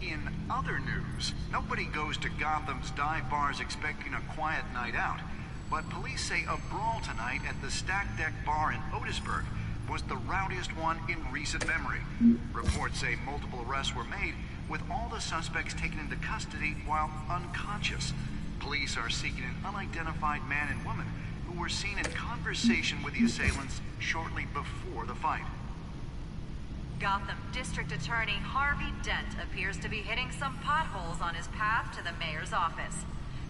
In other news, nobody goes to Gotham's dive bars expecting a quiet night out, but police say a brawl tonight at the Stack Deck Bar in Otisburg was the rowdiest one in recent memory. Reports say multiple arrests were made, with all the suspects taken into custody while unconscious. Police are seeking an unidentified man and woman who were seen in conversation with the assailants shortly before the fight. Gotham District Attorney Harvey Dent appears to be hitting some potholes on his path to the mayor's office.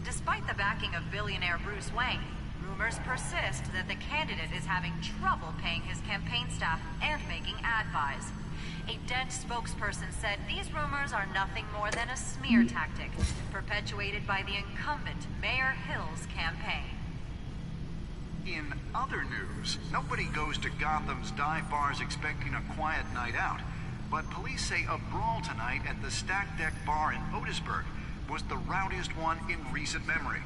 Despite the backing of billionaire Bruce Wayne, rumors persist that the candidate is having trouble paying his campaign staff and making ad buys. A Dent spokesperson said these rumors are nothing more than a smear tactic perpetuated by the incumbent Mayor Hill's campaign. In other news, nobody goes to Gotham's dive bars expecting a quiet night out, but police say a brawl tonight at the Stack Deck Bar in Otisburg was the rowdiest one in recent memory.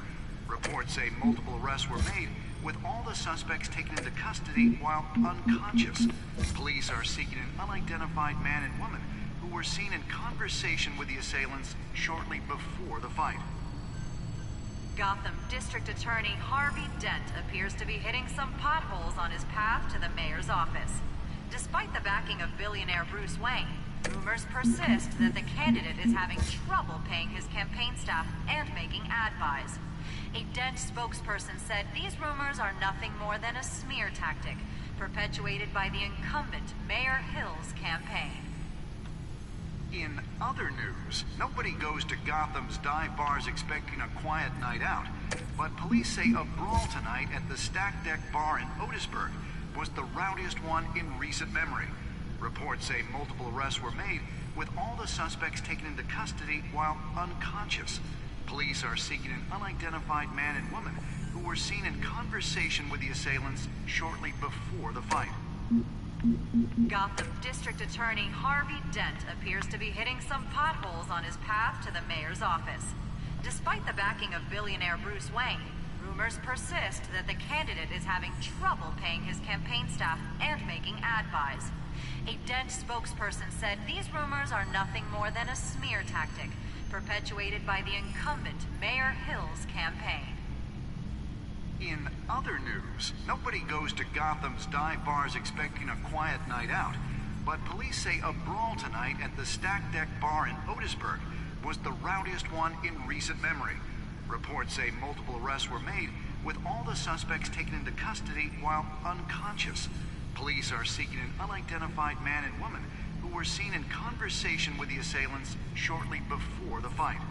Reports say multiple arrests were made, with all the suspects taken into custody while unconscious. Police are seeking an unidentified man and woman who were seen in conversation with the assailants shortly before the fight. Gotham District Attorney Harvey Dent appears to be hitting some potholes on his path to the mayor's office. Despite the backing of billionaire Bruce Wayne, rumors persist that the candidate is having trouble paying his campaign staff and making ad buys. A Dent spokesperson said these rumors are nothing more than a smear tactic perpetuated by the incumbent Mayor Hill's campaign. In other news, nobody goes to Gotham's dive bars expecting a quiet night out, but police say a brawl tonight at the Stack Deck Bar in Otisburg was the rowdiest one in recent memory. Reports say multiple arrests were made, with all the suspects taken into custody while unconscious. Police are seeking an unidentified man and woman who were seen in conversation with the assailants shortly before the fight. Gotham District Attorney Harvey Dent appears to be hitting some potholes on his path to the mayor's office. Despite the backing of billionaire Bruce Wayne, rumors persist that the candidate is having trouble paying his campaign staff and making ad buys. A Dent spokesperson said these rumors are nothing more than a smear tactic perpetuated by the incumbent Mayor Hill's campaign. In other news, nobody goes to Gotham's dive bars expecting a quiet night out, but police say a brawl tonight at the Stack Deck Bar in Otisburg was the rowdiest one in recent memory. Reports say multiple arrests were made, with all the suspects taken into custody while unconscious. Police are seeking an unidentified man and woman who were seen in conversation with the assailants shortly before the fight.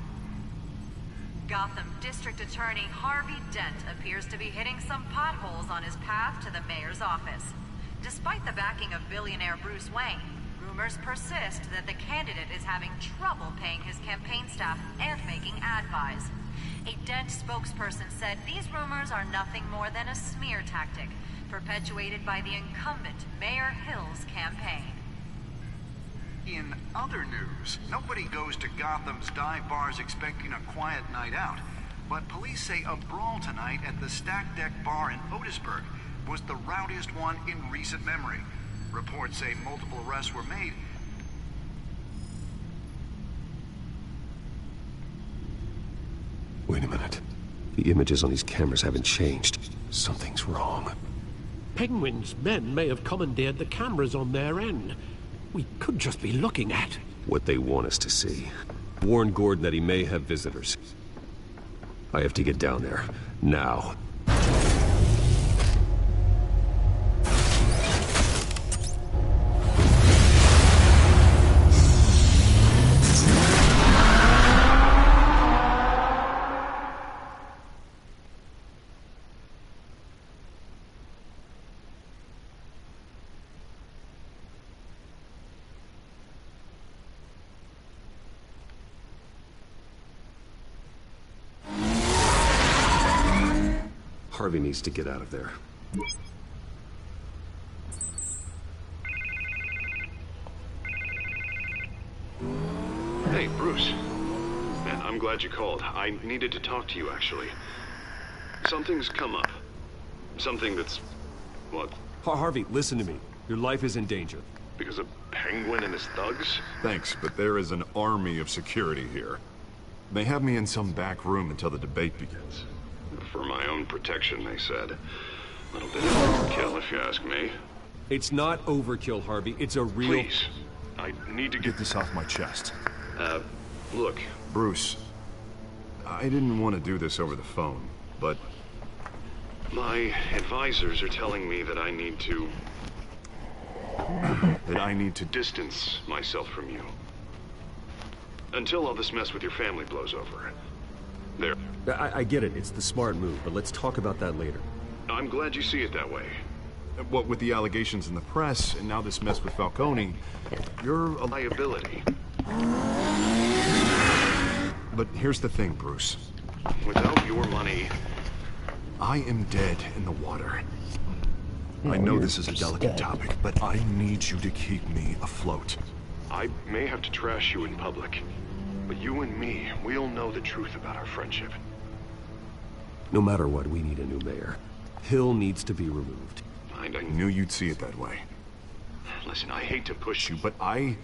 Gotham District Attorney Harvey Dent appears to be hitting some potholes on his path to the mayor's office. Despite the backing of billionaire Bruce Wayne, rumors persist that the candidate is having trouble paying his campaign staff and making ad buys. A Dent spokesperson said these rumors are nothing more than a smear tactic perpetuated by the incumbent Mayor Hill's campaign. In other news, nobody goes to Gotham's dive bars expecting a quiet night out, but police say a brawl tonight at the Stack Deck Bar in Otisburg was the rowdiest one in recent memory. Reports say multiple arrests were made, Wait a minute. The images on these cameras haven't changed. Something's wrong. Penguin's men may have commandeered the cameras on their end. We could just be looking at what they want us to see. Warn Gordon that he may have visitors. I have to get down there. Now. Harvey needs to get out of there. Hey, Bruce. Man, I'm glad you called. I needed to talk to you, actually. Something's come up. Something that's... what? Harvey, listen to me. Your life is in danger. Because of Penguin and his thugs? Thanks, but there is an army of security here. They have me in some back room until the debate begins. For my own protection, they said. A little bit of overkill, if you ask me. It's not overkill, Harvey. It's a real... Please. I need to get this off my chest. Look. Bruce, I didn't want to do this over the phone, but... my advisors are telling me that I need to... distance myself from you. Until all this mess with your family blows over. There. I get it. It's the smart move, but let's talk about that later. I'm glad you see it that way. What with the allegations in the press, and now this mess with Falcone, you're a liability. But here's the thing, Bruce. Without your money... I am dead in the water. I know this is a delicate topic, but I need you to keep me afloat. I may have to trash you in public. But you and me, we'll know the truth about our friendship. No matter what, we need a new mayor. Hill needs to be removed. I knew you'd see it that way. Listen, I hate to push you, but I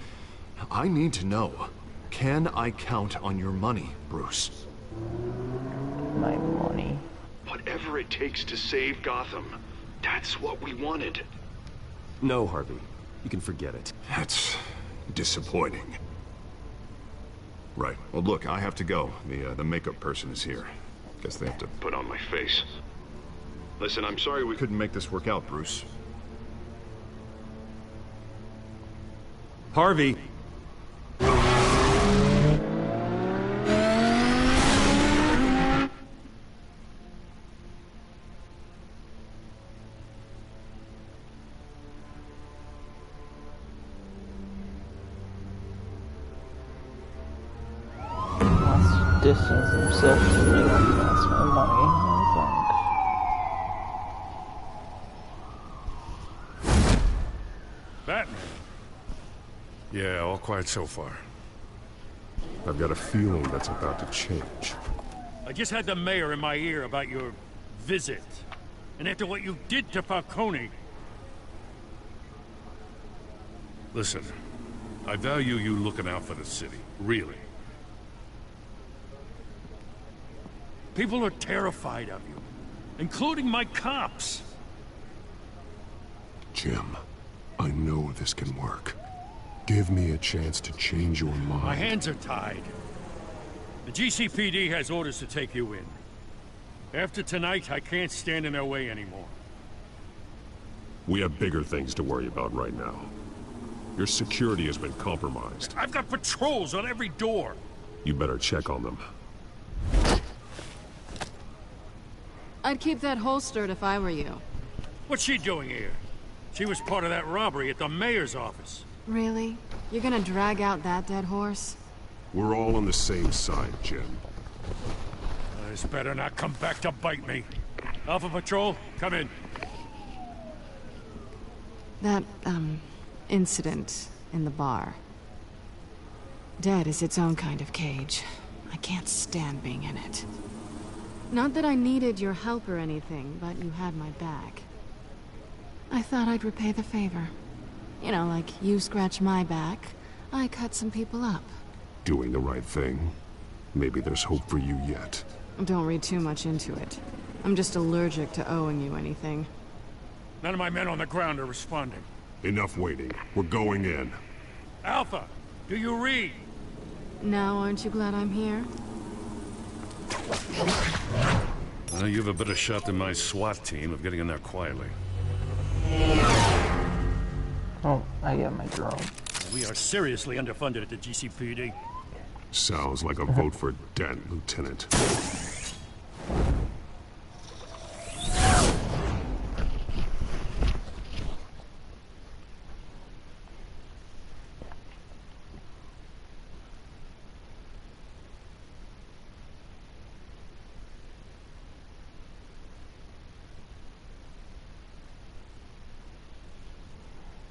need to know. Can I count on your money, Bruce? My money. Whatever it takes to save Gotham. That's what we wanted. No, Harvey. You can forget it. That's disappointing. Right. Well, look, I have to go. The makeup person is here. Guess they have to put on my face. Listen, I'm sorry we couldn't make this work out, Bruce. Harvey! Distance himself from me, that's my money, I think. Batman? Yeah, all quiet so far. I've got a feeling that's about to change. I just had the mayor in my ear about your visit. And after what you did to Falcone... Listen, I value you looking out for the city, really. People are terrified of you, including my cops. Jim, I know this can work. Give me a chance to change your mind. My hands are tied. The GCPD has orders to take you in. After tonight, I can't stand in their way anymore. We have bigger things to worry about right now. Your security has been compromised. I've got patrols on every door. You better check on them. I'd keep that holstered if I were you. What's she doing here? She was part of that robbery at the mayor's office. Really? You're gonna drag out that dead horse? We're all on the same side, Jim. This better not come back to bite me. Alpha Patrol, come in. That, incident in the bar. Dead is its own kind of cage. I can't stand being in it. Not that I needed your help or anything, but you had my back. I thought I'd repay the favor. You know, like you scratch my back, I cut some people up. Doing the right thing. Maybe there's hope for you yet. Don't read too much into it. I'm just allergic to owing you anything. None of my men on the ground are responding. Enough waiting. We're going in. Alpha, do you read? Now, aren't you glad I'm here? Well, you have a better shot than my SWAT team of getting in there quietly. Oh, I got my drone. We are seriously underfunded at the GCPD. Sounds like a vote for Dent, Lieutenant.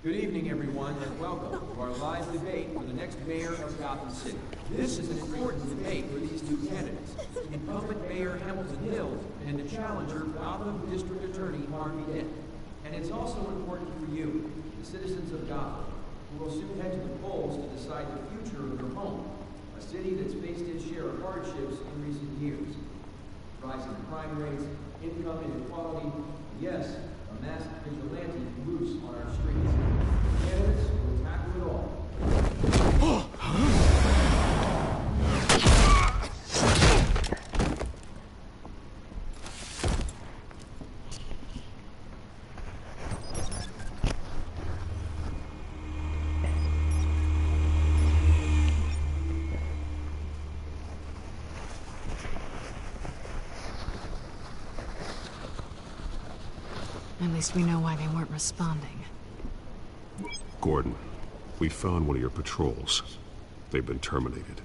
Good evening, everyone, and welcome to our live debate for the next mayor of Gotham City. This is an important debate for these two candidates, incumbent Mayor Hamilton Hill and the challenger, Gotham District Attorney Harvey Dent. And it's also important for you, the citizens of Gotham, who will soon head to the polls to decide the future of their home, a city that's faced its share of hardships in recent years. Rising crime rates, income inequality, and yes, a masked vigilante loose on our streets. Candidates will tackle it all. At least we know why they weren't responding. Gordon, we found one of your patrols. They've been terminated.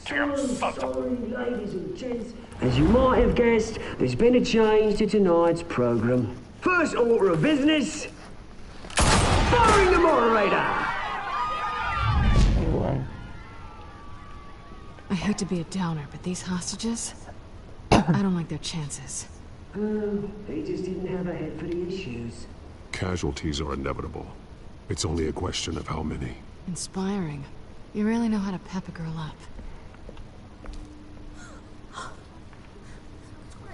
Sorry, ladies and gents. As you might have guessed, there's been a change to tonight's program. First order of business, firing the moderator! I hate to be a downer, but these hostages, I don't like their chances. They just didn't have a head for the issues. Casualties are inevitable. It's only a question of how many. Inspiring. You really know how to pep a girl up.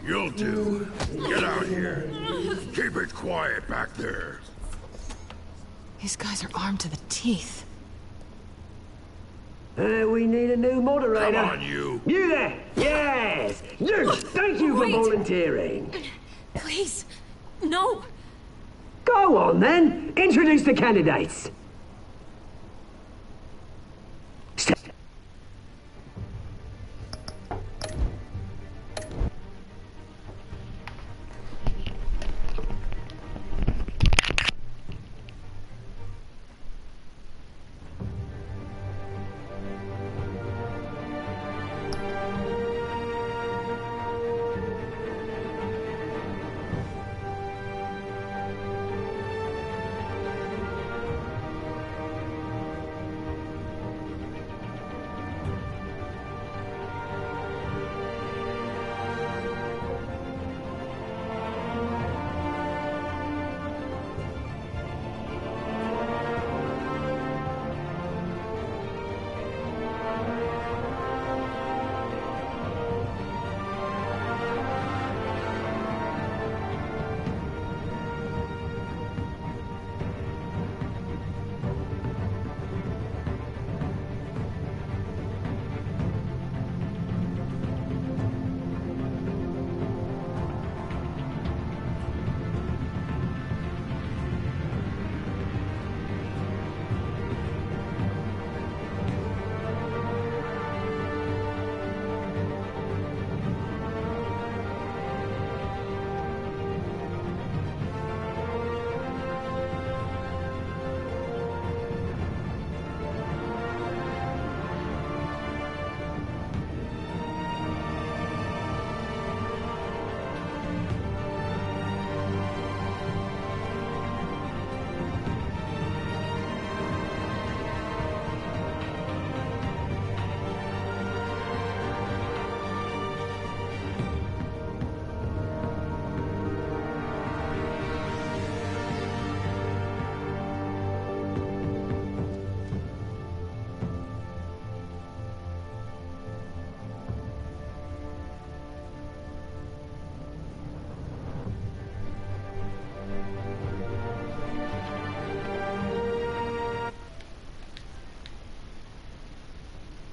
You'll do. Get out here. Keep it quiet back there. These guys are armed to the teeth. We need a new moderator. Come on, you. You there! Yes! You! Thank you for volunteering. Please, no. Go on, then. Introduce the candidates.